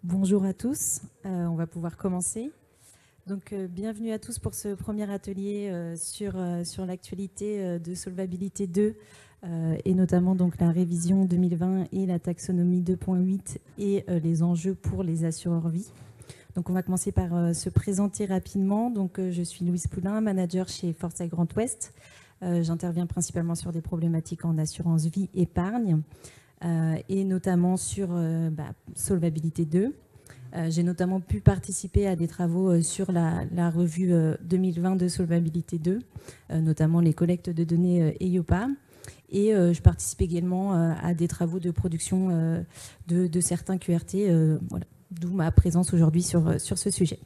Bonjour à tous, on va pouvoir commencer. Donc, bienvenue à tous pour ce premier atelier sur l'actualité de Solvabilité 2 et notamment donc, la révision 2020 et la taxonomie 2.8 et les enjeux pour les assureurs vie. Donc, on va commencer par se présenter rapidement. Donc, je suis Louise Poulain, manager chez Foresight Grand Ouest. J'interviens principalement sur des problématiques en assurance vie épargne. Et notamment sur Solvabilité 2. J'ai notamment pu participer à des travaux sur la revue 2020 de Solvabilité 2, notamment les collectes de données EIOPA. Et je participe également à des travaux de production de certains QRT, voilà, d'où ma présence aujourd'hui sur ce sujet.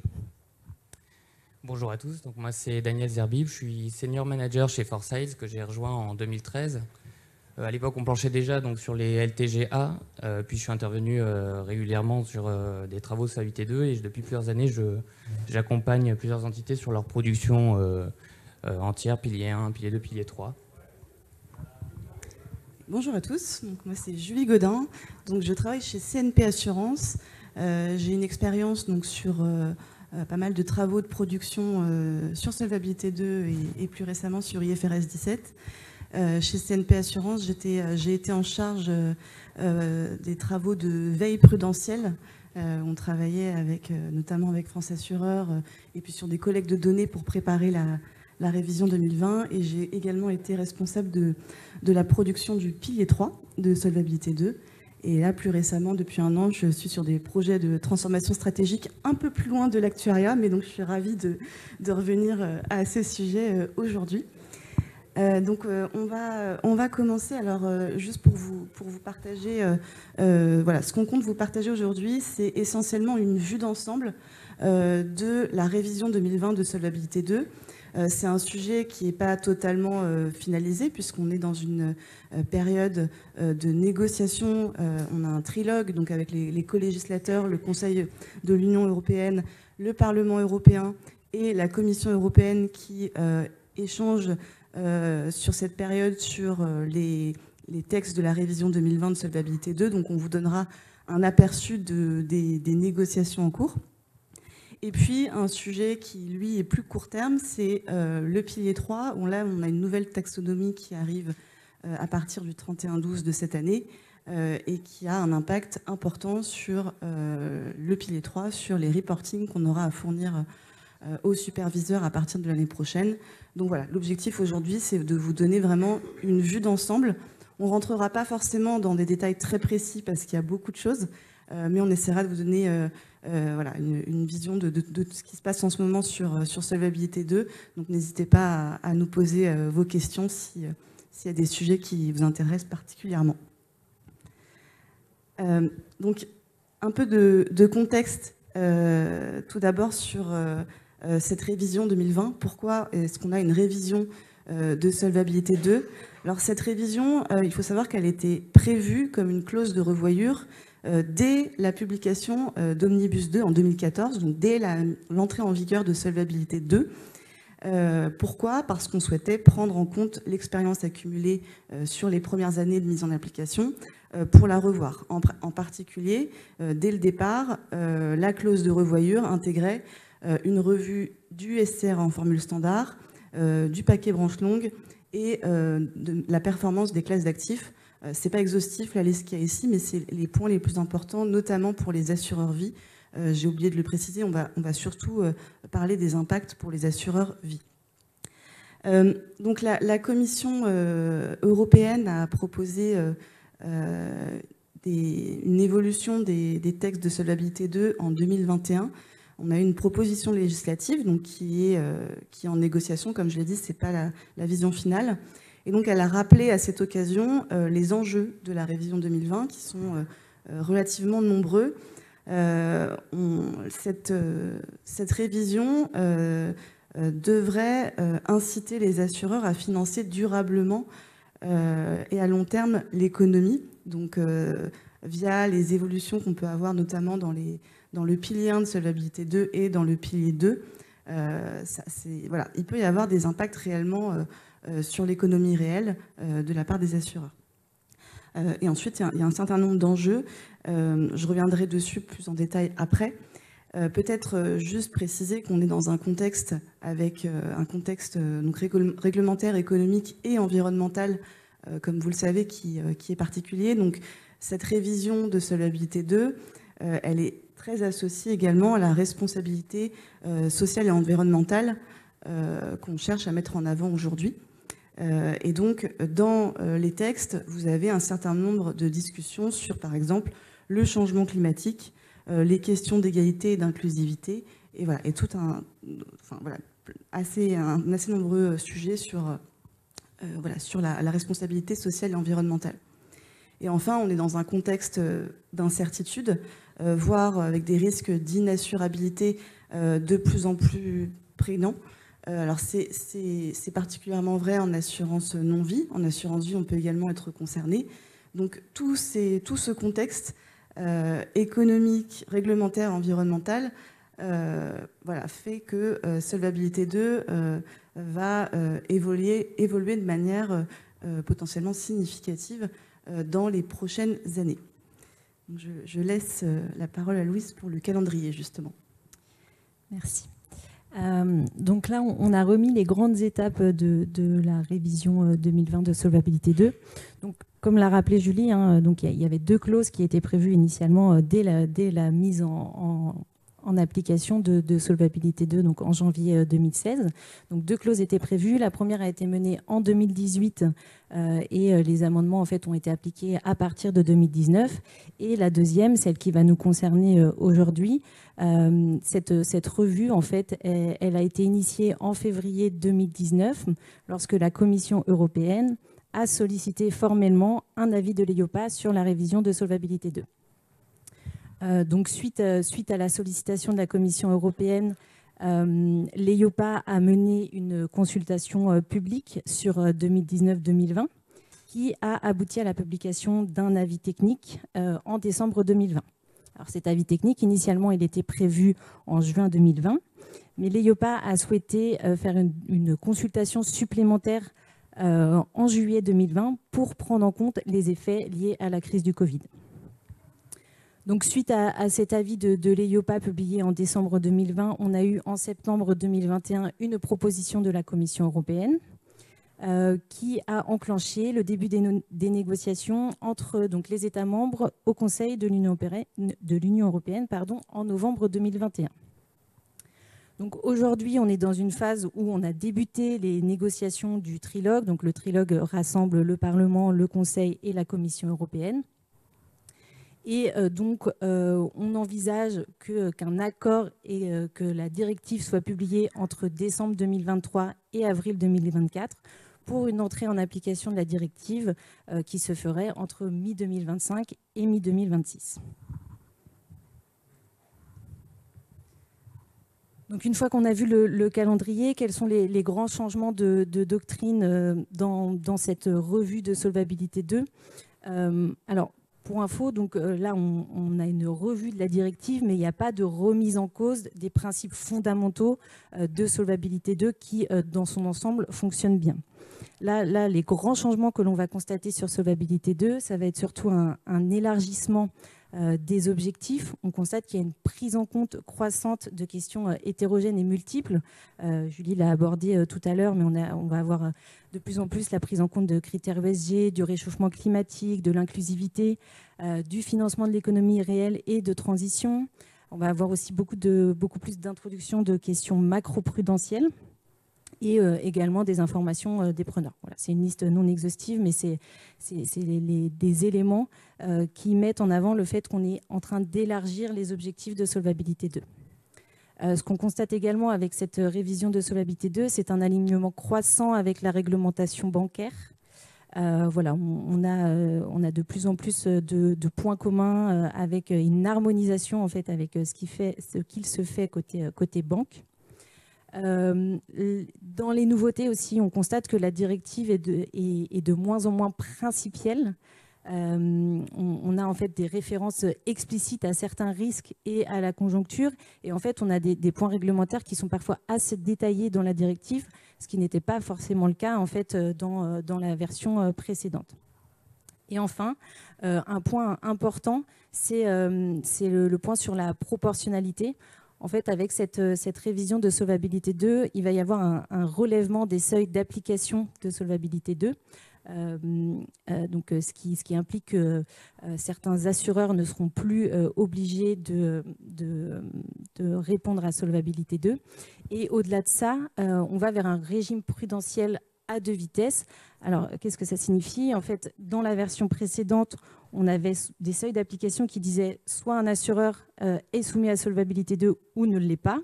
Bonjour à tous, donc moi c'est Daniel Zerbib, je suis senior manager chez Foresight que j'ai rejoint en 2013. À l'époque, on planchait déjà donc, sur les LTGA, puis je suis intervenu régulièrement sur des travaux Solvabilité 2 et depuis plusieurs années, j'accompagne plusieurs entités sur leur production entière, pilier 1, pilier 2, pilier 3. Bonjour à tous, donc, moi c'est Julie Godin, donc, je travaille chez CNP Assurance. J'ai une expérience donc, sur pas mal de travaux de production sur Solvabilité 2 et plus récemment sur IFRS 17. Chez CNP Assurance, j'ai été en charge des travaux de veille prudentielle. On travaillait notamment avec France Assureur et puis sur des collectes de données pour préparer la révision 2020. Et j'ai également été responsable de la production du pilier 3 de Solvabilité 2. Et là, plus récemment, depuis un an, je suis sur des projets de transformation stratégique un peu plus loin de l'actuariat, mais donc je suis ravie de revenir à ce sujet aujourd'hui. Donc on va commencer. Alors juste pour vous partager, voilà, ce qu'on compte vous partager aujourd'hui, c'est essentiellement une vue d'ensemble de la révision 2020 de Solvabilité 2. C'est un sujet qui n'est pas totalement finalisé puisqu'on est dans une période de négociation. On a un trilogue donc avec les co-législateurs, le Conseil de l'Union européenne, le Parlement européen et la Commission européenne qui échangent sur cette période sur les textes de la révision 2020 de Solvabilité 2. Donc on vous donnera un aperçu des négociations en cours. Et puis un sujet qui, lui, est plus court terme, c'est le pilier 3, où là on a une nouvelle taxonomie qui arrive à partir du 31/12 de cette année et qui a un impact important sur le pilier 3, sur les reportings qu'on aura à fournir aux superviseurs à partir de l'année prochaine. Donc voilà, l'objectif aujourd'hui, c'est de vous donner vraiment une vue d'ensemble. On ne rentrera pas forcément dans des détails très précis parce qu'il y a beaucoup de choses, mais on essaiera de vous donner voilà, une vision de ce qui se passe en ce moment sur Solvabilité 2. Donc n'hésitez pas à nous poser vos questions s'il y a des sujets qui vous intéressent particulièrement. Donc un peu de contexte tout d'abord sur cette révision 2020. Pourquoi est-ce qu'on a une révision de Solvabilité 2 ? Alors cette révision, il faut savoir qu'elle était prévue comme une clause de revoyure dès la publication d'Omnibus 2 en 2014, donc dès l'entrée en vigueur de Solvabilité 2. Pourquoi ? Parce qu'on souhaitait prendre en compte l'expérience accumulée sur les premières années de mise en application pour la revoir. En particulier, dès le départ, la clause de revoyure intégrait une revue du SCR en formule standard, du paquet branche longue et de la performance des classes d'actifs. C'est pas exhaustif la liste qu'il y a ici, mais c'est les points les plus importants, notamment pour les assureurs vie. J'ai oublié de le préciser, on va surtout parler des impacts pour les assureurs vie. Donc la Commission européenne a proposé une évolution des textes de Solvabilité 2 en 2021. On a eu une proposition législative donc, qui est en négociation, comme je l'ai dit, ce n'est pas la vision finale. Et donc elle a rappelé à cette occasion les enjeux de la révision 2020 qui sont relativement nombreux. Cette révision devrait inciter les assureurs à financer durablement et à long terme l'économie, donc via les évolutions qu'on peut avoir notamment dans le pilier 1 de Solvabilité 2 et dans le pilier 2. Voilà, il peut y avoir des impacts réellement sur l'économie réelle de la part des assureurs. Et ensuite, il y a un certain nombre d'enjeux. Je reviendrai dessus plus en détail après. Peut-être juste préciser qu'on est dans un contexte avec un contexte donc réglementaire, économique et environnemental, comme vous le savez, qui est particulier. Donc cette révision de Solvabilité 2, elle est très associée également à la responsabilité sociale et environnementale qu'on cherche à mettre en avant aujourd'hui. Et donc, dans les textes, vous avez un certain nombre de discussions sur, par exemple, le changement climatique, les questions d'égalité et d'inclusivité, et voilà, et tout un assez nombreux sujets sur, sur la responsabilité sociale et environnementale. Et enfin, on est dans un contexte d'incertitude, voire avec des risques d'inassurabilité de plus en plus prégnants. Alors c'est particulièrement vrai en assurance non-vie. En assurance vie, on peut également être concerné. Donc tout ce contexte économique, réglementaire, environnemental, fait que Solvabilité 2 va évoluer de manière potentiellement significative dans les prochaines années. Donc je laisse la parole à Louise pour le calendrier, justement. Merci. Donc là, on a remis les grandes étapes de la révision 2020 de Solvabilité 2. Donc, comme l'a rappelé Julie, donc il y avait 2 clauses qui étaient prévues initialement dès la mise en application de Solvabilité 2, donc en janvier 2016. Donc 2 clauses étaient prévues. La première a été menée en 2018 et les amendements en fait ont été appliqués à partir de 2019. Et la deuxième, celle qui va nous concerner aujourd'hui, cette revue en fait, elle a été initiée en février 2019 lorsque la Commission européenne a sollicité formellement un avis de l'EIOPA sur la révision de Solvabilité 2. Donc suite à la sollicitation de la Commission européenne, l'EIOPA a mené une consultation publique sur 2019-2020 qui a abouti à la publication d'un avis technique en décembre 2020. Alors cet avis technique, initialement, il était prévu en juin 2020, mais l'EIOPA a souhaité faire une consultation supplémentaire en juillet 2020 pour prendre en compte les effets liés à la crise du Covid. Donc, suite à cet avis de l'EIOPA publié en décembre 2020, on a eu en septembre 2021 une proposition de la Commission européenne qui a enclenché le début des négociations entre donc, les États membres au Conseil de l'Union européenne en novembre 2021. Donc aujourd'hui, on est dans une phase où on a débuté les négociations du trilogue. Donc le trilogue rassemble le Parlement, le Conseil et la Commission européenne. Et donc, on envisage qu'un accord et que la directive soit publiée entre décembre 2023 et avril 2024 pour une entrée en application de la directive qui se ferait entre mi-2025 et mi-2026. Donc, une fois qu'on a vu le calendrier, quels sont les grands changements de doctrine dans cette revue de Solvabilité 2 ? Alors, pour info, donc là, on a une revue de la directive, mais il n'y a pas de remise en cause des principes fondamentaux de Solvabilité 2 qui, dans son ensemble, fonctionnent bien. Là, les grands changements que l'on va constater sur Solvabilité 2, ça va être surtout un élargissement des objectifs. On constate qu'il y a une prise en compte croissante de questions hétérogènes et multiples. Julie l'a abordé tout à l'heure, mais on va avoir de plus en plus la prise en compte de critères ESG, du réchauffement climatique, de l'inclusivité, du financement de l'économie réelle et de transition. On va avoir aussi beaucoup plus d'introduction de questions macro-prudentielles et également des informations des preneurs. Voilà, c'est une liste non exhaustive, mais c'est des éléments qui mettent en avant le fait qu'on est en train d'élargir les objectifs de Solvabilité 2. Ce qu'on constate également avec cette révision de Solvabilité 2, c'est un alignement croissant avec la réglementation bancaire. Voilà, on a de plus en plus de points communs avec une harmonisation en fait avec ce qu'il se fait côté banque. Dans les nouveautés aussi, on constate que la directive est de moins en moins principielle. On a en fait des références explicites à certains risques et à la conjoncture. Et en fait, on a des points réglementaires qui sont parfois assez détaillés dans la directive, ce qui n'était pas forcément le cas en fait dans la version précédente. Et enfin, un point important, c'est le point sur la proportionnalité. En fait, avec cette révision de Solvabilité 2, il va y avoir un relèvement des seuils d'application de Solvabilité 2. Donc, ce qui implique que certains assureurs ne seront plus obligés de répondre à Solvabilité 2. Et au-delà de ça, on va vers un régime prudentiel à 2 vitesses. Alors, qu'est-ce que ça signifie? En fait, dans la version précédente, on avait des seuils d'application qui disaient soit un assureur est soumis à Solvabilité 2 ou ne l'est pas.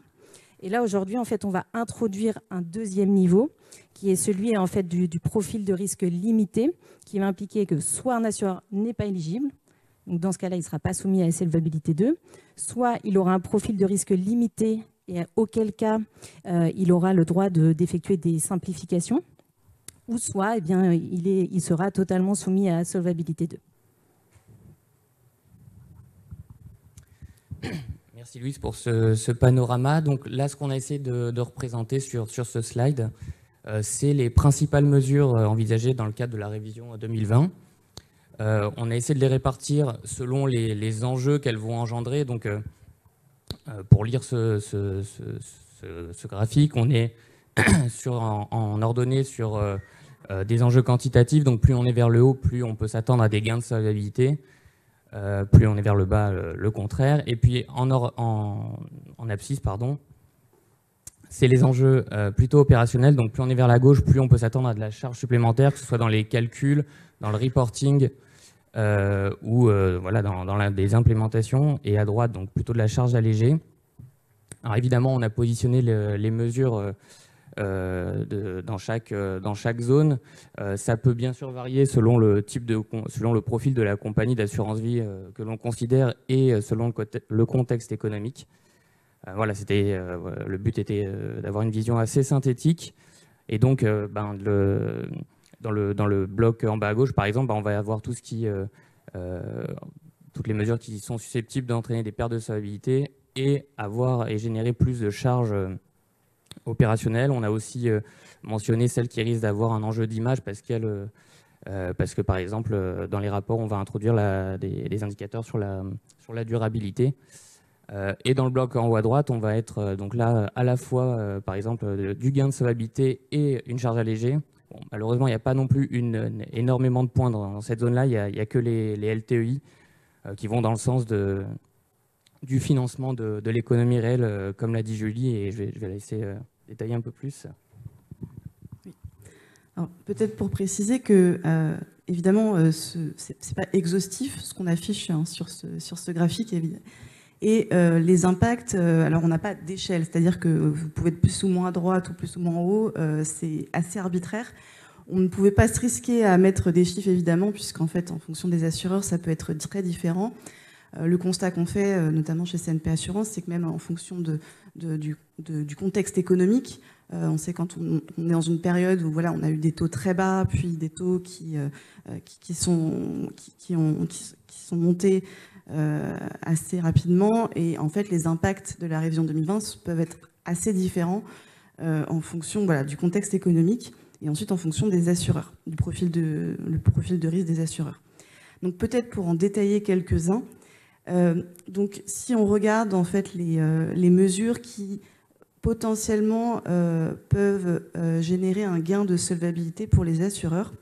Et là, aujourd'hui, en fait, on va introduire un deuxième niveau qui est celui en fait, du profil de risque limité, qui va impliquer que soit un assureur n'est pas éligible, donc dans ce cas-là, il ne sera pas soumis à Solvabilité 2, soit il aura un profil de risque limité, et auquel cas, il aura le droit d'effectuer des simplifications, ou soit eh bien, il sera totalement soumis à Solvabilité 2. Merci Louise pour ce panorama. Donc là, ce qu'on a essayé de représenter sur ce slide, c'est les principales mesures envisagées dans le cadre de la révision 2020. On a essayé de les répartir selon les enjeux qu'elles vont engendrer. Donc, pour lire ce graphique, on est en ordonnée sur des enjeux quantitatifs. Donc, plus on est vers le haut, plus on peut s'attendre à des gains de solvabilité. Plus on est vers le bas, le contraire. Et puis en abscisse, pardon, c'est les enjeux plutôt opérationnels. Donc plus on est vers la gauche, plus on peut s'attendre à de la charge supplémentaire, que ce soit dans les calculs, dans le reporting ou voilà, dans des implémentations. Et à droite, donc plutôt de la charge allégée. Alors évidemment, on a positionné les mesures dans chaque zone. Ça peut bien sûr varier selon selon le profil de la compagnie d'assurance vie que l'on considère et selon le contexte économique. Voilà, le but était d'avoir une vision assez synthétique. Et donc, dans le bloc en bas à gauche, par exemple, on va avoir toutes les mesures qui sont susceptibles d'entraîner des pertes de solvabilité et générer plus de charges opérationnelles. On a aussi mentionné celles qui risquent d'avoir un enjeu d'image parce que, par exemple, dans les rapports, on va introduire des indicateurs sur la durabilité. Et dans le bloc en haut à droite, on va être donc là à la fois, par exemple, du gain de solvabilité et une charge allégée. Bon, malheureusement, il n'y a pas non plus énormément de points dans cette zone-là. Il n'y a que les LTEI qui vont dans le sens du financement de l'économie réelle, comme l'a dit Julie, et je vais la laisser détailler un peu plus. Oui. Peut-être pour préciser que, évidemment, ce n'est pas exhaustif ce qu'on affiche sur ce graphique, évidemment. Et les impacts, alors on n'a pas d'échelle, c'est-à-dire que vous pouvez être plus ou moins à droite ou plus ou moins en haut, c'est assez arbitraire. On ne pouvait pas se risquer à mettre des chiffres, évidemment, puisqu'en fait, en fonction des assureurs, ça peut être très différent. Le constat qu'on fait, notamment chez CNP Assurance, c'est que même en fonction du contexte économique, on sait quand on est dans une période où voilà, on a eu des taux très bas, puis des taux qui sont montés assez rapidement, et en fait les impacts de la révision 2020 peuvent être assez différents en fonction du contexte économique et ensuite en fonction des assureurs, le profil de risque des assureurs. Donc peut-être pour en détailler quelques-uns, donc si on regarde en fait les mesures qui potentiellement peuvent générer un gain de solvabilité pour les assureurs,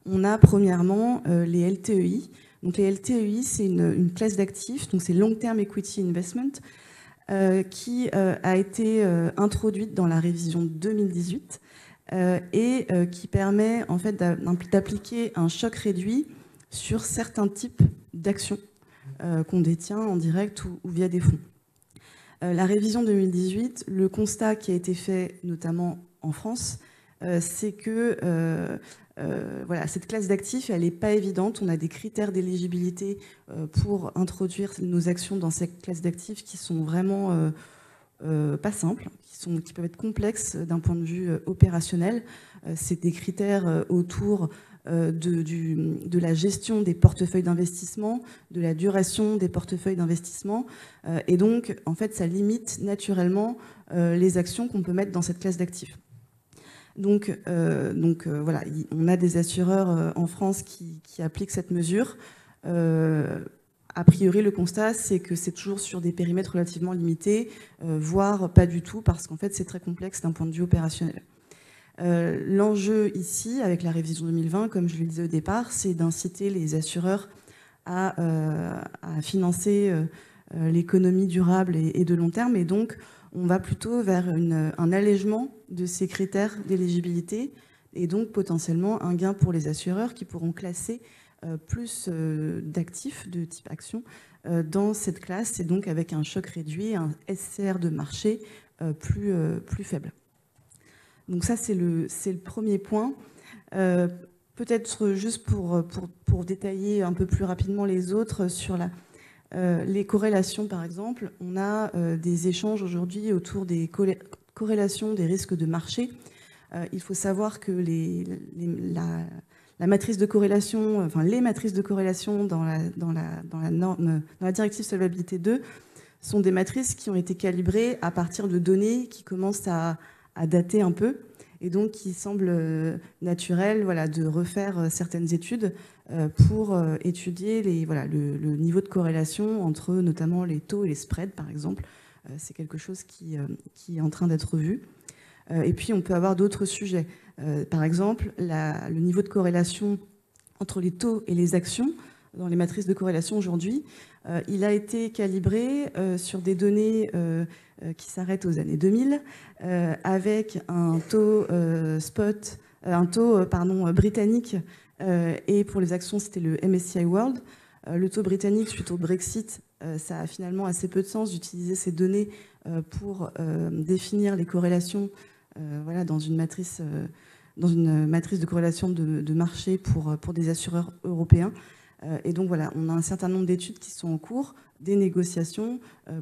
on a premièrement les LTEI. Donc les LTEI, c'est une classe d'actifs, donc c'est Long Term Equity Investment, qui a été introduite dans la révision 2018 et qui permet en fait d'appliquer un choc réduit sur certains types d'actions qu'on détient en direct ou via des fonds. La révision 2018, le constat qui a été fait notamment en France, c'est que cette classe d'actifs, elle n'est pas évidente. On a des critères d'éligibilité pour introduire nos actions dans cette classe d'actifs qui sont vraiment pas simples, qui peuvent être complexes d'un point de vue opérationnel. C'est des critères autour de la gestion des portefeuilles d'investissement, de la duration des portefeuilles d'investissement. Et donc, en fait, ça limite naturellement les actions qu'on peut mettre dans cette classe d'actifs. Donc voilà, on a des assureurs en France qui appliquent cette mesure. A priori, le constat, c'est que c'est toujours sur des périmètres relativement limités, voire pas du tout, parce qu'en fait, c'est très complexe d'un point de vue opérationnel. L'enjeu ici, avec la révision 2020, comme je le disais au départ, c'est d'inciter les assureurs à financer l'économie durable et de long terme. Et donc, on va plutôt vers un allègement de ces critères d'éligibilité et donc potentiellement un gain pour les assureurs qui pourront classer plus d'actifs de type action dans cette classe, et donc avec un choc réduit, un SCR de marché plus faible. Donc ça, c'est le premier point. Peut-être juste pour détailler un peu plus rapidement les autres, sur les corrélations, par exemple, on a des échanges aujourd'hui autour des corrélations des risques de marché. Il faut savoir que la matrice de corrélation, enfin les matrices de corrélation dans la directive Solvabilité 2 sont des matrices qui ont été calibrées à partir de données qui commencent à dater un peu, et donc il semble naturel, voilà, de refaire certaines études pour étudier le niveau de corrélation entre notamment les taux et les spreads, par exemple. C'est quelque chose qui est en train d'être vu. Et puis on peut avoir d'autres sujets. Par exemple, le niveau de corrélation entre les taux et les actions dans les matrices de corrélation aujourd'hui, il a été calibré sur des données qui s'arrêtent aux années 2000, avec un taux britannique, et pour les actions, c'était le MSCI World. Le taux britannique, suite au Brexit, ça a finalement assez peu de sens d'utiliser ces données pour définir les corrélations dans une matrice de corrélation de marché pour des assureurs européens. Et donc voilà, on a un certain nombre d'études qui sont en cours, des négociations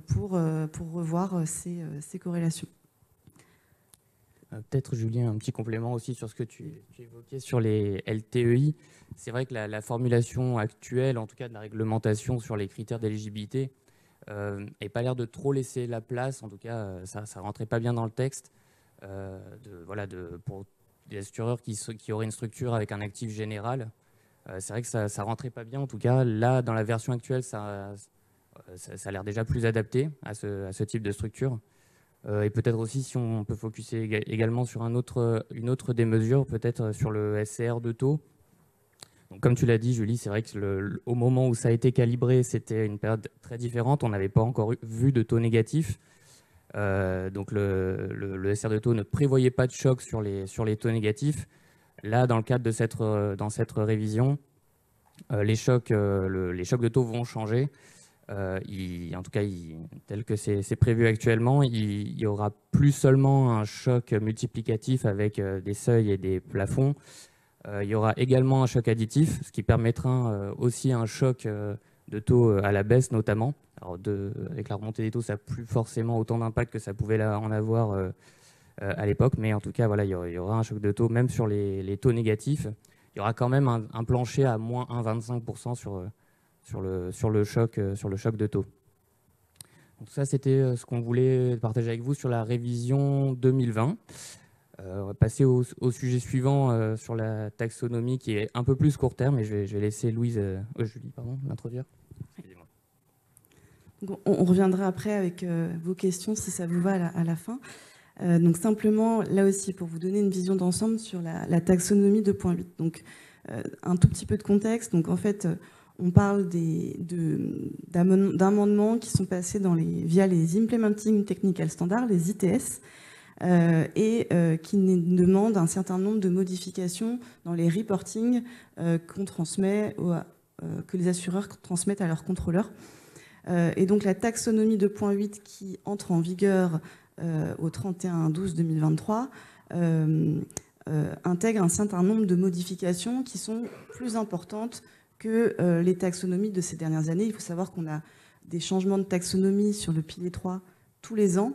pour revoir ces corrélations. Peut-être, Julien, un petit complément aussi sur ce que tu évoquais sur les LTEI. C'est vrai que la formulation actuelle, en tout cas de la réglementation sur les critères d'éligibilité, n'a pas l'air de trop laisser la place. En tout cas, ça ne rentrait pas bien dans le texte pour des assureurs qui auraient une structure avec un actif général. C'est vrai que ça ne rentrait pas bien. En tout cas, là, dans la version actuelle, ça a l'air déjà plus adapté à ce type de structure. Et peut-être aussi, si on peut focuser également sur une autre des mesures, peut-être sur le SCR de taux. Donc, comme tu l'as dit, Julie, c'est vrai qu'au moment où ça a été calibré, c'était une période très différente. On n'avait pas encore vu de taux négatifs. Donc le SCR de taux ne prévoyait pas de choc sur les taux négatifs. Là, dans le cadre de dans cette révision, les chocs de taux vont changer. En tout cas, tel que c'est prévu actuellement, il y aura plus seulement un choc multiplicatif avec des seuils et des plafonds. Il y aura également un choc additif, ce qui permettra aussi un choc de taux à la baisse notamment. Alors avec la remontée des taux, ça n'a plus forcément autant d'impact que ça pouvait en avoir à l'époque, mais en tout cas, voilà, il y aura un choc de taux, même sur les taux négatifs. Il y aura quand même un plancher à moins 1,25% sur le choc de taux. Donc ça, c'était ce qu'on voulait partager avec vous sur la révision 2020. On va passer au sujet suivant sur la taxonomie, qui est un peu plus court terme, et je vais laisser Julie l'introduire. On reviendra après avec vos questions, si ça vous va, à la fin. Donc simplement, là aussi, pour vous donner une vision d'ensemble sur la taxonomie 2.8. Donc un tout petit peu de contexte. Donc en fait, on parle d'amendements qui sont passés via les Implementing Technical Standards, les ITS, et qui demandent un certain nombre de modifications dans les reporting qu'on transmet, que les assureurs transmettent à leurs contrôleurs. Et donc la taxonomie 2.8 qui entre en vigueur au 31/12/2023 intègre un certain nombre de modifications qui sont plus importantes que les taxonomies de ces dernières années. Il faut savoir qu'on a des changements de taxonomie sur le pilier 3 tous les ans.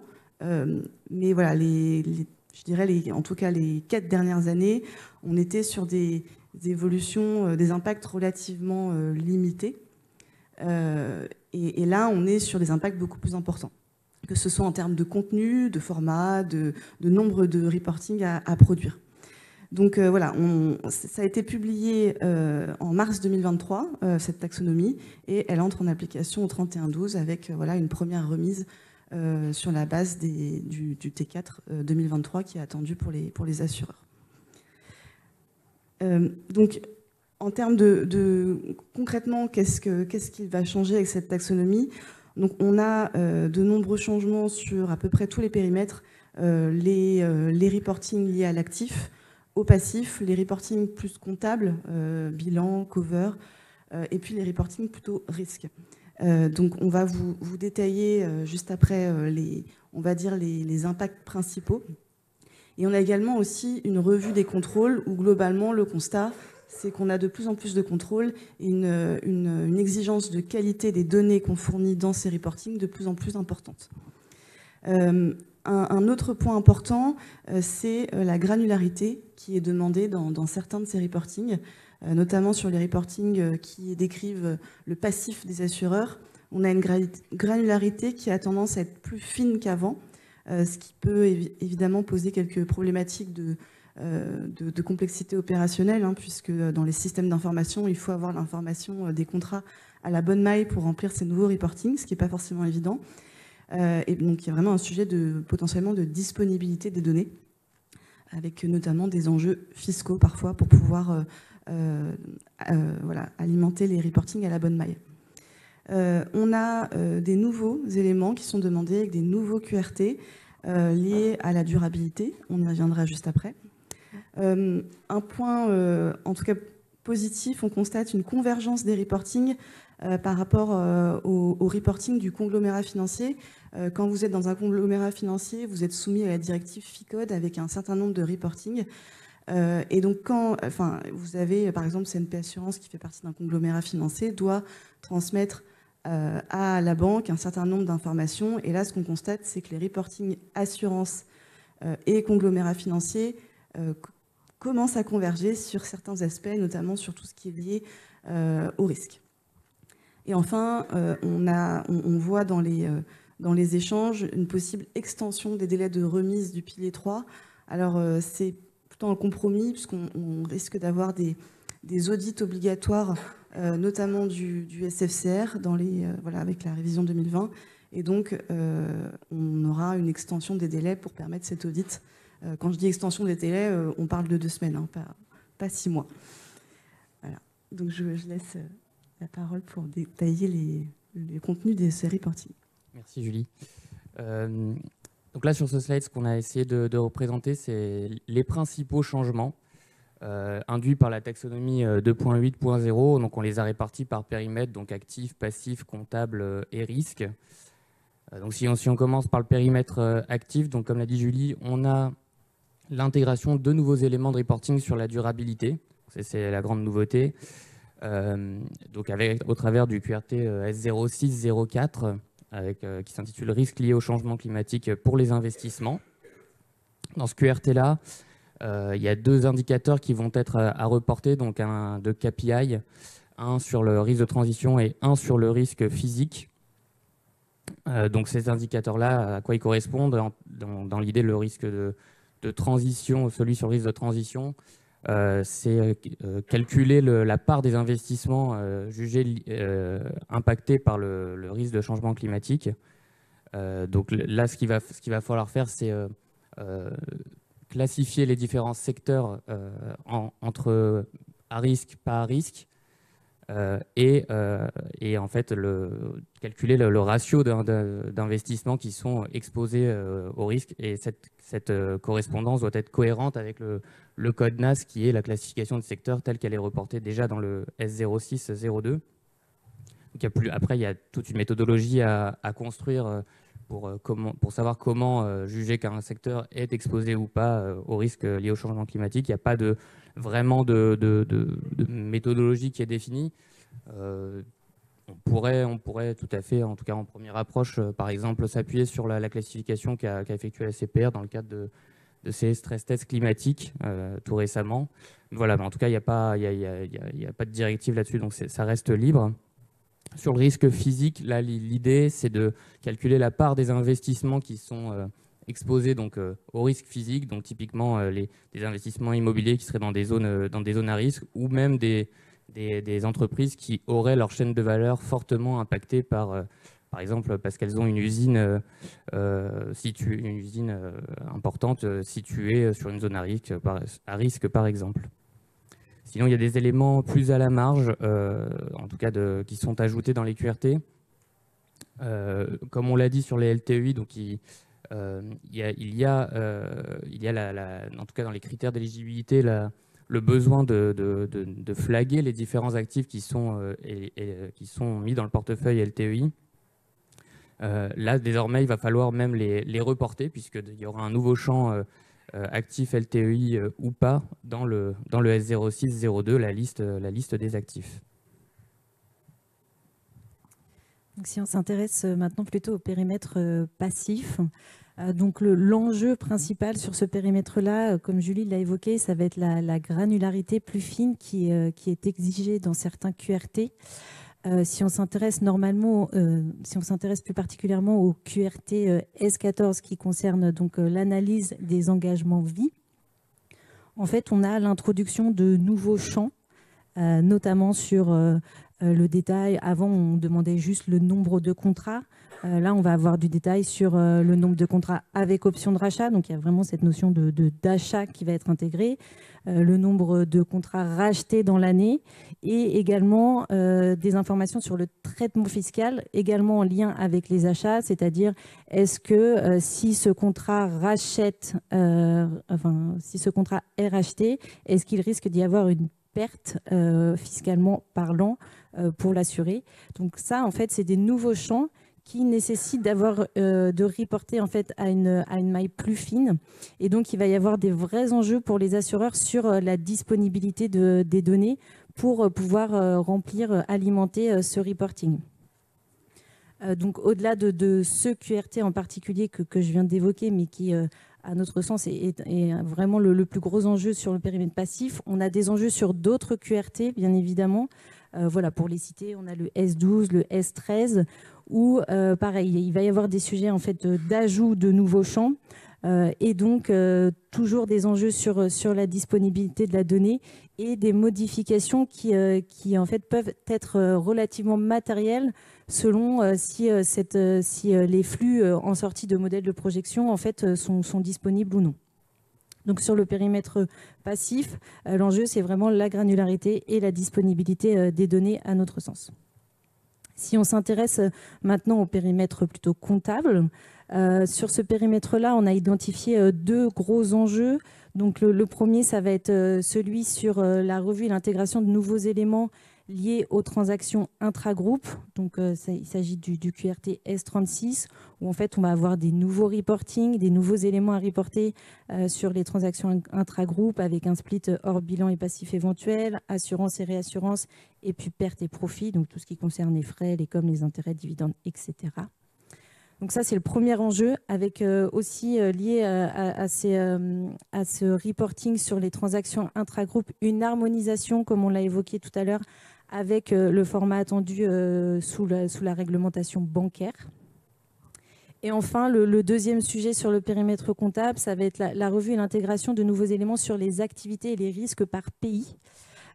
Mais voilà, je dirais en tout cas les 4 dernières années, on était sur des évolutions, des impacts relativement limités. Et là, on est sur des impacts beaucoup plus importants, que ce soit en termes de contenu, de format, de nombre de reporting à produire. Donc voilà, ça a été publié en mars 2023, cette taxonomie, et elle entre en application au 31/12 avec voilà, une première remise sur la base du T4 2023 qui est attendu pour les assureurs. Donc, en termes concrètement, qu'est-ce qui va changer avec cette taxonomie? Donc, on a de nombreux changements sur à peu près tous les périmètres, les reportings liés à l'actif, au passif, les reportings plus comptables, bilan, cover, et puis les reportings plutôt risque. Donc, on va vous détailler juste après on va dire les impacts principaux. Et on a également aussi une revue des contrôles où globalement le constat, c'est qu'on a de plus en plus de contrôles et une exigence de qualité des données qu'on fournit dans ces reportings de plus en plus importante. Un autre point important, c'est la granularité qui est demandée dans certains de ces reportings, notamment sur les reportings qui décrivent le passif des assureurs. On a une granularité qui a tendance à être plus fine qu'avant, ce qui peut évidemment poser quelques problématiques de complexité opérationnelle, puisque dans les systèmes d'information, il faut avoir l'information des contrats à la bonne maille pour remplir ces nouveaux reportings, ce qui n'est pas forcément évident. Et donc il y a vraiment un sujet potentiellement de disponibilité des données, avec notamment des enjeux fiscaux parfois pour pouvoir voilà, alimenter les reportings à la bonne maille. On a des nouveaux éléments qui sont demandés avec des nouveaux QRT liés à la durabilité. On y reviendra juste après. Un point, en tout cas positif, on constate une convergence des reportings par rapport au reporting du conglomérat financier. Quand vous êtes dans un conglomérat financier, vous êtes soumis à la directive FICOD avec un certain nombre de reportings. Et donc quand vous avez, par exemple, CNP Assurance qui fait partie d'un conglomérat financier, doit transmettre à la banque un certain nombre d'informations. Et là, ce qu'on constate, c'est que les reportings assurance et conglomérat financier commencent à converger sur certains aspects, notamment sur tout ce qui est lié au risque. Et enfin, on voit dans les échanges une possible extension des délais de remise du pilier 3. Alors, c'est plutôt un compromis, puisqu'on risque d'avoir des audits obligatoires, notamment du SFCR, voilà, avec la révision 2020. Et donc, on aura une extension des délais pour permettre cet audit. Quand je dis extension des délais, on parle de 2 semaines, pas 6 mois. Voilà. Donc, je laisse la parole pour détailler les contenus de ces reporting. Merci Julie. Donc là, sur ce slide, ce qu'on a essayé de représenter, c'est les principaux changements induits par la taxonomie 2.8.0. Donc on les a répartis par périmètre, donc actif, passif, comptable et risque. Donc si on commence par le périmètre actif, donc comme l'a dit Julie, on a l'intégration de nouveaux éléments de reporting sur la durabilité. C'est la grande nouveauté. Donc au travers du QRT S0604, qui s'intitule « Risques liés au changement climatique pour les investissements ». Dans ce QRT-là, il y a 2 indicateurs qui vont être à reporter, donc un de KPI, un sur le risque de transition et un sur le risque physique. Donc ces indicateurs-là, à quoi ils correspondent? Dans l'idée, le risque de transition, celui sur le risque de transition, c'est calculer la part des investissements jugés impactés par le risque de changement climatique. Donc là, ce qu'il va falloir faire, c'est classifier les différents secteurs entre à risque, pas à risque, et en fait calculer le ratio d'investissements qui sont exposés au risque. Et cette correspondance doit être cohérente avec le code NAS, qui est la classification de secteurs telle qu'elle est reportée déjà dans le S0602. Après, il y a toute une méthodologie à construire pour savoir comment juger qu'un secteur est exposé ou pas au risque lié au changement climatique. Il n'y a pas vraiment de méthodologie qui est définie. On pourrait tout à fait, en tout cas en première approche, par exemple, s'appuyer sur la classification qu'a effectuée la CPR dans le cadre de ces stress tests climatiques tout récemment. Voilà, mais en tout cas, il n'y a pas de directive là-dessus, donc ça reste libre. Sur le risque physique, là, l'idée, c'est de calculer la part des investissements qui sont exposés donc, au risque physique, donc typiquement des investissements immobiliers qui seraient dans des zones à risque, ou même des entreprises qui auraient leur chaîne de valeur fortement impactée par exemple parce qu'elles ont une usine, importante située sur une zone à risque par exemple. Sinon, il y a des éléments plus à la marge, en tout cas qui sont ajoutés dans les QRT. Comme on l'a dit sur les LTEI, donc il y a en tout cas dans les critères d'éligibilité, le besoin de flaguer les différents actifs qui sont mis dans le portefeuille LTEI. Là, désormais, il va falloir même les reporter, puisqu'il y aura un nouveau champ actif LTEI ou pas dans le S0602, la liste des actifs. Donc, si on s'intéresse maintenant plutôt au périmètre passif, donc l'enjeu principal sur ce périmètre-là, comme Julie l'a évoqué, ça va être la granularité plus fine qui est exigée dans certains QRT. Si on s'intéresse plus particulièrement au QRT S14 qui concerne donc l'analyse des engagements vie, en fait, on a l'introduction de nouveaux champs, notamment sur le détail. Avant, on demandait juste le nombre de contrats. Là, on va avoir du détail sur le nombre de contrats avec option de rachat. Donc, il y a vraiment cette notion d'achat qui va être intégrée. Le nombre de contrats rachetés dans l'année et également des informations sur le traitement fiscal, également en lien avec les achats, c'est-à-dire est-ce que si ce contrat si ce contrat est racheté, est-ce qu'il risque d'y avoir une perte fiscalement parlant pour l'assuré. Donc ça, en fait, c'est des nouveaux champs qui nécessitent de reporter en fait à une maille plus fine. Et donc, il va y avoir des vrais enjeux pour les assureurs sur la disponibilité des données pour pouvoir alimenter ce reporting. Donc, au-delà de ce QRT en particulier que je viens d'évoquer, mais qui, à notre sens, est vraiment le plus gros enjeu sur le périmètre passif, on a des enjeux sur d'autres QRT, bien évidemment. Voilà, pour les citer, on a le S12, le S13, où, pareil, il va y avoir des sujets en fait, d'ajout de nouveaux champs et donc toujours des enjeux sur la disponibilité de la donnée et des modifications qui en fait, peuvent être relativement matérielles selon si les flux en sortie de modèles de projection en fait, sont disponibles ou non. Donc sur le périmètre passif, l'enjeu, c'est vraiment la granularité et la disponibilité des données à notre sens. Si on s'intéresse maintenant au périmètre plutôt comptable, sur ce périmètre-là, on a identifié deux gros enjeux. Donc le premier, ça va être celui sur la revue et l'intégration de nouveaux éléments liés aux transactions intra-groupes. Donc il s'agit du QRT S36, où en fait on va avoir des nouveaux reporting, des nouveaux éléments à reporter sur les transactions intra-groupes avec un split hors bilan et passif éventuel, assurance et réassurance, et puis perte et profit, donc tout ce qui concerne les frais, les coms, les intérêts, dividendes, etc. Donc ça, c'est le premier enjeu, avec aussi lié à ce reporting sur les transactions intra-groupes, une harmonisation, comme on l'a évoqué tout à l'heure, avec le format attendu sous la réglementation bancaire. Et enfin, le deuxième sujet sur le périmètre comptable, ça va être la revue et l'intégration de nouveaux éléments sur les activités et les risques par pays.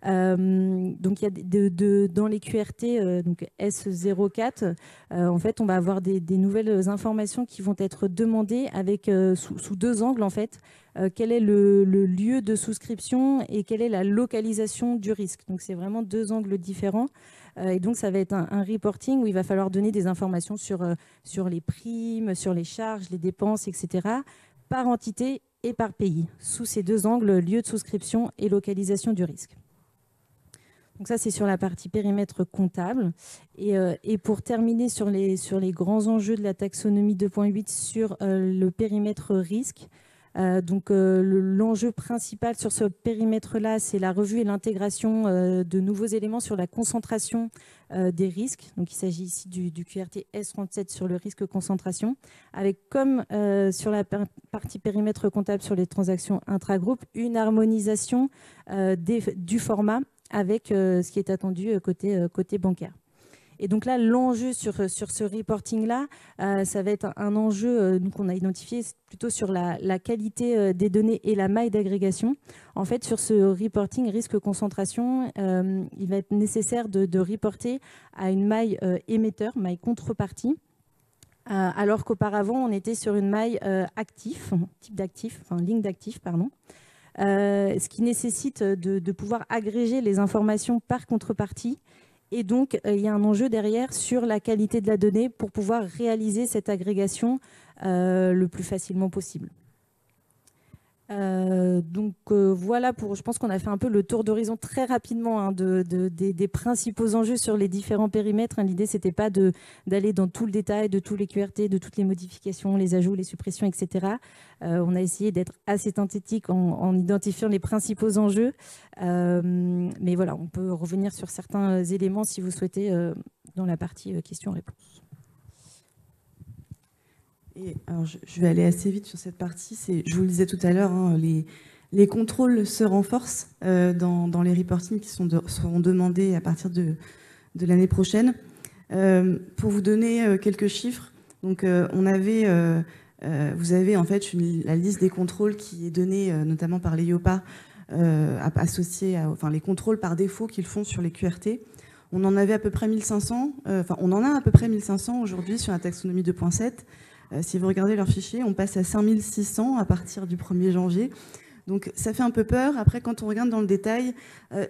Donc il y a dans les QRT donc S04, en fait on va avoir des nouvelles informations qui vont être demandées avec sous deux angles en fait. Quel est le lieu de souscription et quelle est la localisation du risque. Donc c'est vraiment deux angles différents. Et donc ça va être un reporting où il va falloir donner des informations sur les primes, sur les charges, les dépenses, etc. par entité et par pays, sous ces deux angles, lieu de souscription et localisation du risque. Donc ça, c'est sur la partie périmètre comptable. Et pour terminer sur les grands enjeux de la taxonomie 2.8 sur le périmètre risque, l'enjeu principal sur ce périmètre-là, c'est la revue et l'intégration de nouveaux éléments sur la concentration des risques. Donc il s'agit ici du QRT S37 sur le risque concentration, avec comme sur la partie périmètre comptable sur les transactions intra-groupes, une harmonisation du format avec ce qui est attendu côté bancaire. Et donc là, l'enjeu sur ce reporting-là, ça va être un enjeu qu'on a identifié plutôt sur la qualité des données et la maille d'agrégation. En fait, sur ce reporting risque-concentration, il va être nécessaire de reporter à une maille émetteur, maille contrepartie, alors qu'auparavant, on était sur une maille actif, type d'actif, enfin ligne d'actif, pardon. Ce qui nécessite de pouvoir agréger les informations par contrepartie. Et donc, il y a un enjeu derrière sur la qualité de la donnée pour pouvoir réaliser cette agrégation le plus facilement possible. Voilà, je pense qu'on a fait un peu le tour d'horizon très rapidement hein, des principaux enjeux sur les différents périmètres. Hein. L'idée, ce n'était pas d'aller dans tout le détail de tous les QRT, de toutes les modifications, les ajouts, les suppressions, etc. On a essayé d'être assez synthétique en identifiant les principaux enjeux. Mais voilà, on peut revenir sur certains éléments si vous souhaitez dans la partie questions-réponses. Et alors, je vais aller assez vite sur cette partie. Je vous le disais tout à l'heure, hein, les contrôles se renforcent dans les reportings qui seront demandés à partir de l'année prochaine. Pour vous donner quelques chiffres, donc, vous avez en fait la liste des contrôles qui est donnée notamment par les IOPA associés enfin, les contrôles par défaut qu'ils font sur les QRT. On en avait à peu près 1500, on en a à peu près 1500 aujourd'hui sur la taxonomie 2.7. Si vous regardez leur fichier, on passe à 5600 à partir du 1er janvier. Donc ça fait un peu peur. Après, quand on regarde dans le détail,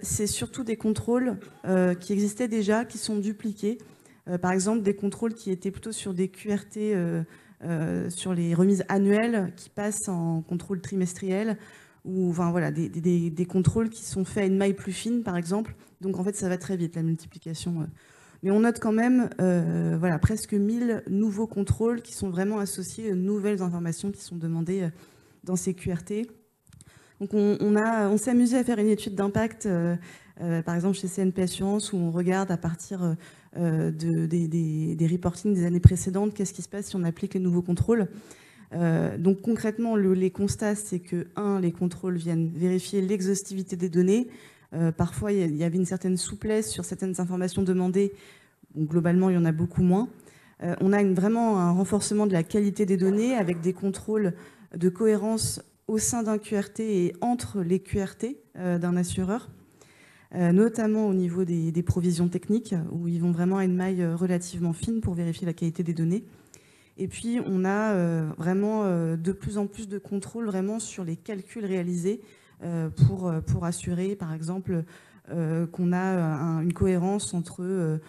c'est surtout des contrôles qui existaient déjà, qui sont dupliqués. Par exemple, des contrôles qui étaient plutôt sur des QRT, sur les remises annuelles, qui passent en contrôle trimestriel, ou enfin, voilà, des contrôles qui sont faits à une maille plus fine, par exemple. Donc en fait, ça va très vite, la multiplication. Mais on note quand même voilà, presque 1000 nouveaux contrôles qui sont vraiment associés aux nouvelles informations qui sont demandées dans ces QRT. Donc on s'est amusé à faire une étude d'impact, par exemple chez CNP Assurance, où on regarde à partir des reportings des années précédentes, qu'est-ce qui se passe si on applique les nouveaux contrôles. Donc concrètement, les constats, c'est que, les contrôles viennent vérifier l'exhaustivité des données. Parfois, il y avait une certaine souplesse sur certaines informations demandées. Donc, globalement, il y en a beaucoup moins. On a vraiment un renforcement de la qualité des données avec des contrôles de cohérence au sein d'un QRT et entre les QRT d'un assureur, notamment au niveau des provisions techniques, où ils vont vraiment à une maille relativement fine pour vérifier la qualité des données. Et puis, on a vraiment de plus en plus de contrôles vraiment sur les calculs réalisés pour assurer, par exemple, qu'on a une cohérence entre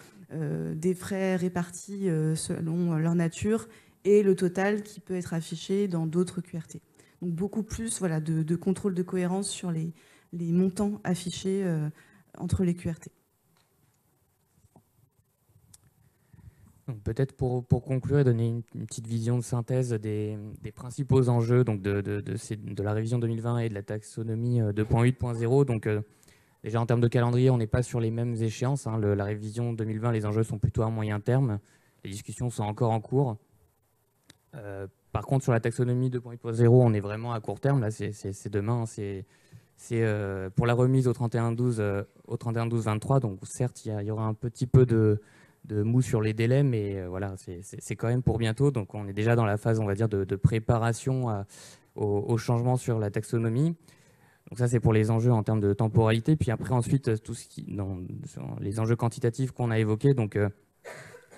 des frais répartis selon leur nature et le total qui peut être affiché dans d'autres QRT. Donc beaucoup plus voilà, de contrôle de cohérence sur les montants affichés entre les QRT. Peut-être pour conclure et donner une petite vision de synthèse des principaux enjeux donc de la révision 2020 et de la taxonomie 2.8.0. Donc déjà en termes de calendrier, on n'est pas sur les mêmes échéances. Hein. La révision 2020, les enjeux sont plutôt à moyen terme. Les discussions sont encore en cours. Par contre, sur la taxonomie 2.8.0, on est vraiment à court terme. Là, c'est demain. C'est pour la remise au 31/12/23. Donc certes, il y aura un petit peu de mou sur les délais, mais voilà, c'est quand même pour bientôt. Donc on est déjà dans la phase, on va dire, de préparation au changement sur la taxonomie. Donc ça, c'est pour les enjeux en termes de temporalité. Puis après, ensuite, tout ce qui, les enjeux quantitatifs qu'on a évoqués. Donc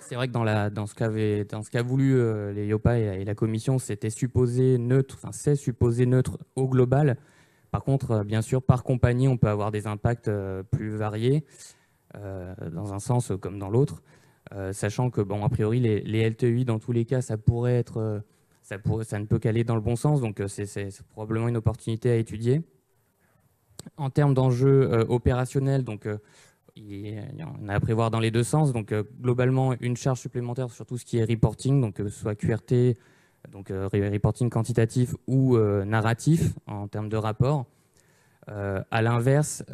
c'est vrai que dans ce qu'a voulu les IOPA et la Commission, c'était supposé neutre, enfin c'est supposé neutre au global. Par contre, bien sûr, par compagnie, on peut avoir des impacts plus variés. Dans un sens comme dans l'autre, sachant que, bon, a priori, les LTI, dans tous les cas, ça ne peut qu'aller dans le bon sens, donc c'est probablement une opportunité à étudier. En termes d'enjeux opérationnels, donc, il y en a à prévoir dans les deux sens, donc globalement, une charge supplémentaire sur tout ce qui est reporting, donc soit QRT, donc reporting quantitatif ou narratif en termes de rapport. À l'inverse,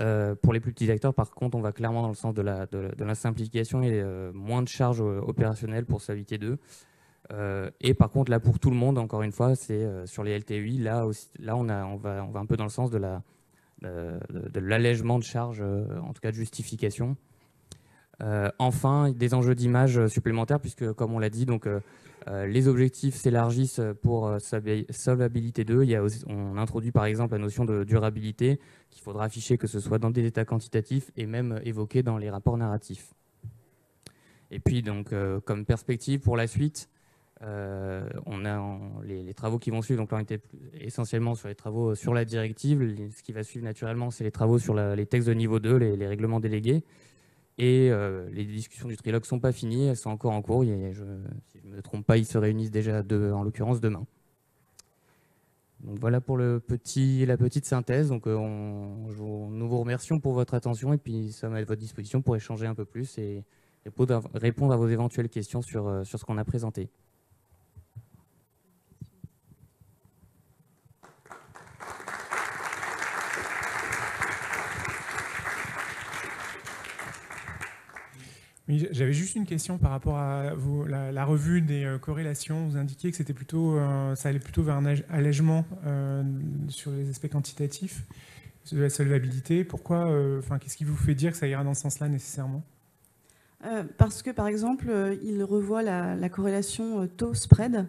pour les plus petits acteurs, par contre, on va clairement dans le sens de la simplification et moins de charges opérationnelles pour Solvabilité 2. Et par contre, là, pour tout le monde, encore une fois, c'est sur les LTI. Là, on va un peu dans le sens de l'allègement de charges, en tout cas de justification. Enfin, des enjeux d'image supplémentaires, puisque comme on l'a dit, donc, les objectifs s'élargissent pour Solvabilité 2. On introduit par exemple la notion de durabilité qu'il faudra afficher, que ce soit dans des états quantitatifs et même évoqué dans les rapports narratifs. Et puis, donc, comme perspective pour la suite, on a les travaux qui vont suivre, donc là on était essentiellement sur les travaux sur la directive. Ce qui va suivre naturellement, c'est les travaux sur les textes de niveau 2, les règlements délégués. Et les discussions du trilogue ne sont pas finies, elles sont encore en cours. Si je ne me trompe pas, ils se réunissent déjà, en l'occurrence, demain. Donc voilà pour la petite synthèse. Donc, nous vous remercions pour votre attention et puis nous sommes à votre disposition pour échanger un peu plus et répondre à vos éventuelles questions sur ce qu'on a présenté. Oui, j'avais juste une question par rapport à la revue des corrélations. Vous indiquiez que c'était ça allait plutôt vers un allègement sur les aspects quantitatifs de la solvabilité. Pourquoi qu'est-ce qui vous fait dire que ça ira dans ce sens-là nécessairement ? Parce que, par exemple, il revoit la corrélation taux-spread,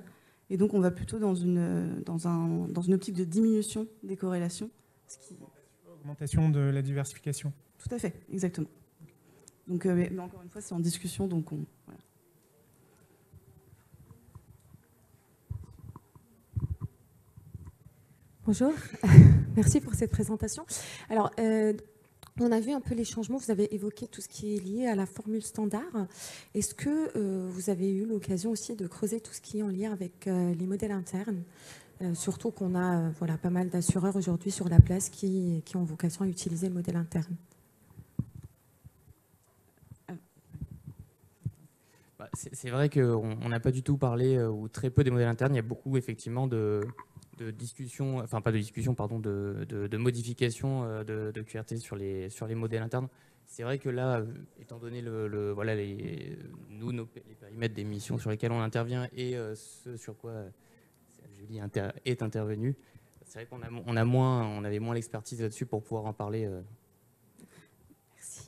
et donc on va plutôt dans une optique de diminution des corrélations. Augmentation de la diversification. Tout à fait, exactement. Donc, mais encore une fois, c'est en discussion, donc voilà. Bonjour, merci pour cette présentation. Alors, on a vu un peu les changements, vous avez évoqué tout ce qui est lié à la formule standard. Est-ce que vous avez eu l'occasion aussi de creuser tout ce qui est en lien avec les modèles internes, surtout qu'on a pas mal d'assureurs aujourd'hui sur la place qui ont vocation à utiliser le modèle interne? C'est vrai qu'on n'a pas du tout parlé, ou très peu, des modèles internes. Il y a beaucoup, effectivement, de discussions, enfin pas de discussions, pardon, de modifications de QRT sur les modèles internes. C'est vrai que là, étant donné les périmètres des missions sur lesquels on intervient et ce sur quoi Julie est intervenue, c'est vrai qu'on avait moins l'expertise là-dessus pour pouvoir en parler.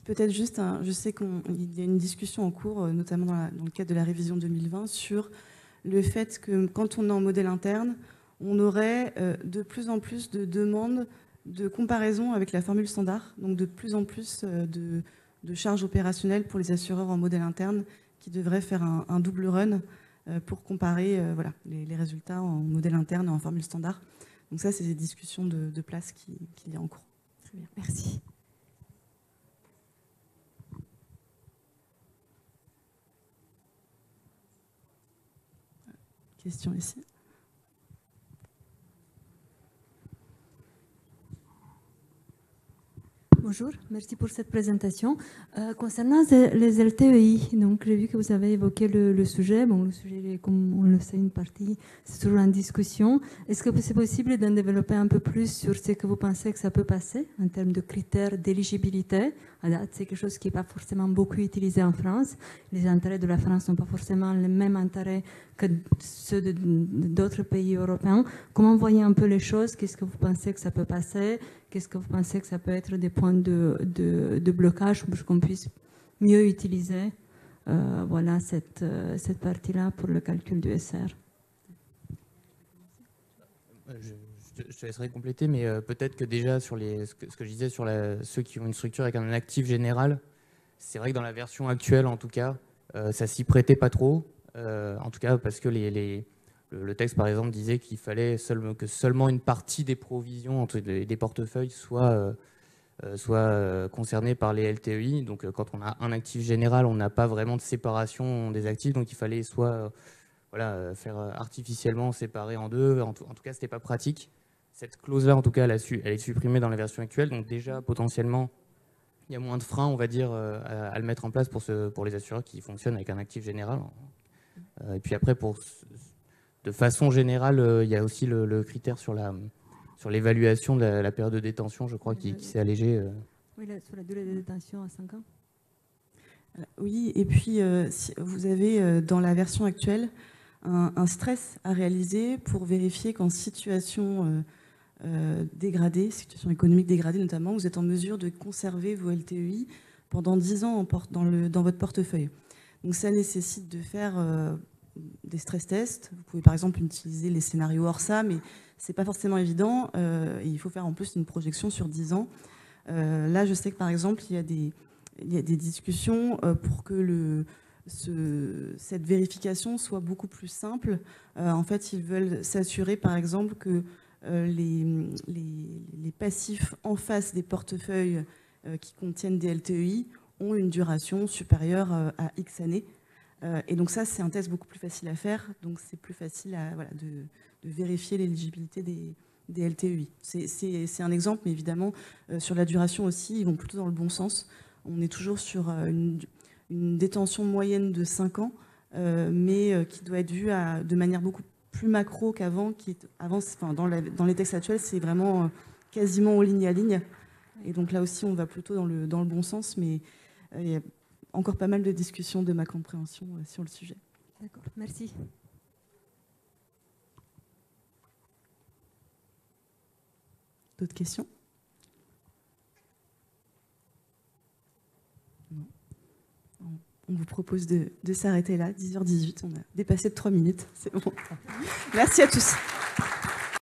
Peut-être juste, je sais qu'il y a une discussion en cours, notamment dans le cadre de la révision 2020, sur le fait que quand on est en modèle interne, on aurait de plus en plus de demandes de comparaison avec la formule standard, donc de plus en plus de charges opérationnelles pour les assureurs en modèle interne qui devraient faire un double run pour comparer les résultats en modèle interne et en formule standard. Donc ça, c'est des discussions de place qu'il y a en cours. Très bien, merci. Question ici. Bonjour, merci pour cette présentation. Concernant les LTEI, donc j'ai vu que vous avez évoqué le sujet. Bon, le sujet, comme on le sait, une partie, c'est toujours en discussion. Est-ce que c'est possible d'en développer un peu plus sur ce que vous pensez que ça peut passer en termes de critères d'éligibilité? À date, c'est quelque chose qui n'est pas forcément beaucoup utilisé en France. Les intérêts de la France ne sont pas forcément les mêmes intérêts que ceux d'autres pays européens. Comment vous voyez un peu les choses? Qu'est-ce que vous pensez que ça peut passer? Qu'est-ce que vous pensez que ça peut être des points de blocage pour qu'on puisse mieux utiliser cette partie-là pour le calcul du SR? Je te laisserai compléter, mais peut-être que déjà sur ce que je disais sur ceux qui ont une structure avec un actif général, c'est vrai que dans la version actuelle, en tout cas, ça s'y prêtait pas trop. En tout cas, parce que le texte, par exemple, disait qu'il fallait que seulement une partie des provisions des portefeuilles soit concernée par les LTEI. Donc, quand on a un actif général, on n'a pas vraiment de séparation des actifs. Donc, il fallait soit faire artificiellement séparer en deux. En tout cas, ce n'était pas pratique. Cette clause-là, en tout cas, elle est supprimée dans la version actuelle. Donc, déjà, potentiellement, il y a moins de freins, on va dire, à le mettre en place pour les assureurs qui fonctionnent avec un actif général. Et puis après, de façon générale, il y a aussi le critère sur l'évaluation de la période de détention, je crois, qui s'est allégé. Oui, sur la durée de détention à 5 ans. Oui, et puis vous avez dans la version actuelle un stress à réaliser pour vérifier qu'en situation dégradée, situation économique dégradée notamment, vous êtes en mesure de conserver vos LTEI pendant 10 ans dans votre portefeuille. Donc ça nécessite de faire des stress tests. Vous pouvez par exemple utiliser les scénarios Orsa, mais ce n'est pas forcément évident. Et il faut faire en plus une projection sur 10 ans. Là, je sais que par exemple, il y a des discussions pour que cette vérification soit beaucoup plus simple. En fait, ils veulent s'assurer par exemple que les passifs en face des portefeuilles qui contiennent des LTEI ont une duration supérieure à X années. Et donc ça, c'est un test beaucoup plus facile à faire. Donc c'est plus facile de vérifier l'éligibilité des LTEI. C'est un exemple, mais évidemment, sur la duration aussi, ils vont plutôt dans le bon sens. On est toujours sur une détention moyenne de 5 ans, mais qui doit être vue de manière beaucoup plus macro qu'avant. Dans les textes actuels, c'est vraiment quasiment en ligne à ligne. Et donc là aussi, on va plutôt dans le bon sens, mais il y a encore pas mal de discussions de ma compréhension sur le sujet. D'accord, merci. D'autres questions? Non. On vous propose de s'arrêter là, 10h18, on a dépassé de 3 minutes, c'est bon. Merci à tous.